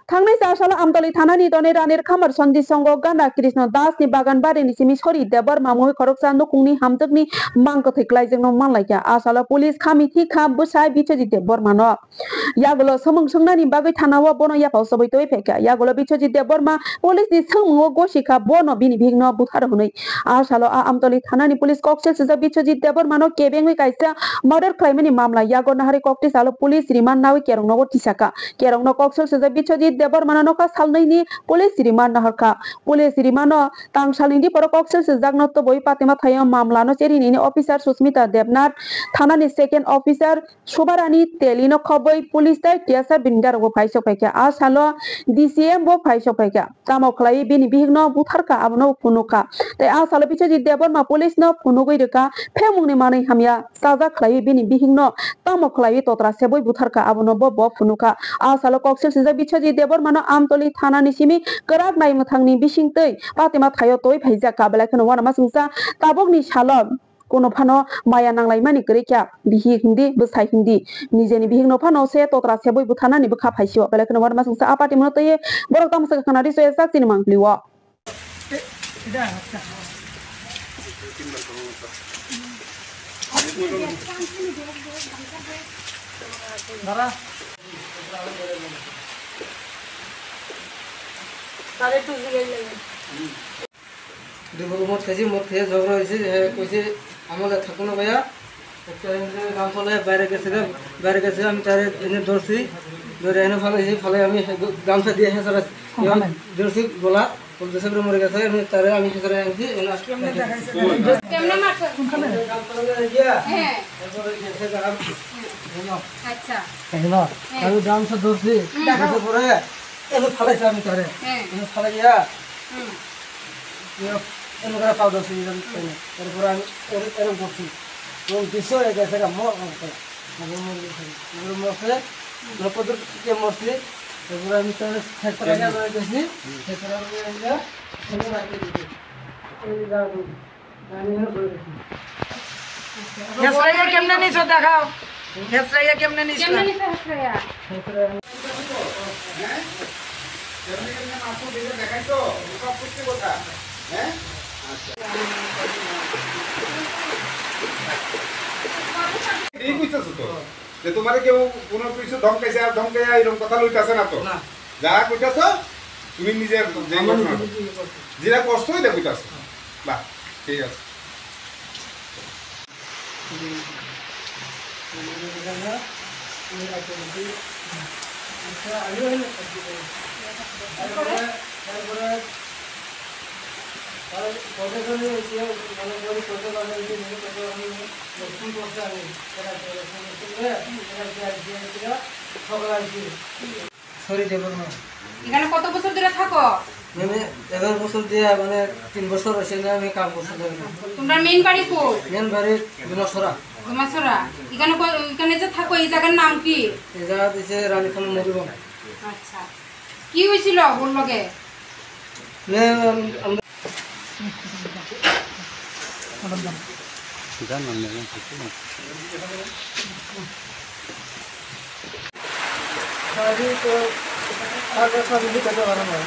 थांनाय साला आमतली थानानि दने रानेर खामार सन्दी संग गाना कृष्ण दास नि बागान बारिनि सिमी सरि देबर मामुय खरकसा नुकुंनि हामजोगनि मांको थैख्लायजोंनो मानलायखा आसाला पुलिस खामिथि खा बुसाय बिचजित देबर मानो यागलो समंग संनानि बागै थानावा बनो याफाव सबैतोय फेका यागलो बिचजित देबर मा पुलिस नि संगो गसिखा बनो बिनि भिगनो बुथार हुनै आसालो आमतली थानानि पुलिस कक्सेल सुजा बिचजित देबर मानो केबेंनि कायसा मर्डर क्राइमनि मामला यागो नाहारि कक्ति सालो पुलिस रिमान्ड नावि केरंनो तिसाका केरंनो कक्सेल सुजा बिचजित देबर मानो नका सालनैनि पुलिस रिमान्ड नाहरखा पुलिस रिमान्ड तांसालिनि पर कक्सेल सुजागनो तो बय पातेमा थायो मामलानो चेरिनि अफिसार सुस्मिता देबनाथ थानानि सेकेंड अफिसार सुबारानी तेलिनो खबै पुलिस ताय टियासा बिंदार वो फाइसो फैका आ सालो डीसीएम वो फाइसो फैका तामो खलाई बिनि बिहगनो बुथारका आबनो फुनुका ते आ सालो बिचजित देबर मा पुलिस नो फुनुगै रका फेमुंनि मानै हामिया साजा खलाई बिनि बिहगनो तामो खलाई तोत्रा सेबय बुथारका आबनो बब फुनुका आ सालो कक्सेल सुजा बिचजित देबर मानो आमतली थानानि सिमी कराब नाय मथांनि बिसिंतै पातेमा थायो तोय फाइजा काबलाखनो वाना मासुंसा ताबकनि सालो कोनो फानो माया नांलाय मानि गरेक्या बिहि हिंदी बसाय हिंदी निजेनि बिहिंनो फानो से तोत्रा सेबय बुथानानि बखा फाइसियो बेलाखनो वाना मासुंसा आपाति मनतये बरक तामसा खानारि सय साक्सिनि मांग्लिवा सारे टू गई लगे देखो मत खे झगड़ा হইছে কইছে আমাকে থাকো না ভাইয়া একটা গাম ফলে বাইরে গেছে আমি তারে এনে ধরছি ধরে এনে ফলে আমি গামছা দিয়ে হেসরা ধরছি গলা বলতে সবরে মরে গেছে আমি তারে আমি হেসরা আনছি এনে কেমনে মারছ কোনখানে গাম ফলে গিয়া হ্যাঁ তারপরে গেছে গাম আচ্ছা কেন আমি গামছা ধরছি ধরে পরে এনে ফলাইছে আমি তারে এনে ফলাই গিয়া এনে করে পাউডার সিজন করে তারপর আমি এরকম করছি এবং দিশো গেছে মর মরছে নপদর কে মরছে তারপর আমি তার ফেকরা গেছি ফেকরা এনে রাখি দিছি এই জায়গা আমি এনে করে দিছি হেসরাইয়া কেমনে নিছো দেখাও হেসরাইয়া কেমনে নিছো হেসরাইয়া হ্যাঁ কেমনে মাছও দিলে দেখাই তো সব কিছু কথা হ্যাঁ আচ্ছা এই কইতাছো তো যে তোমারে কেউ কোন কিছু ধমকাইছে আর ধমকাইয়া এরকম কথা লইতাছে না তো যা কইতাছো তুমি নিজে যে ঘটনা যেটা কষ্ট হইতা কইতাছো বাহ ঠিক আছে এখানে কত বছর ধরে থাকো? মানে 11 বছর দিয়ে মানে 3 বছর হইছে না আমি কাম করছি। তোমরা মেইন বাড়ি কই? মেইন বাড়ি গুমাসরা। গুমাসরা। এখানে যে থাকো এই জায়গার নাম কি? এই জায়গা দিছে রানীখান মরিবন। আচ্ছা। কি হইছিল ওর লগে? शादी तो आगे शादी करने वाला है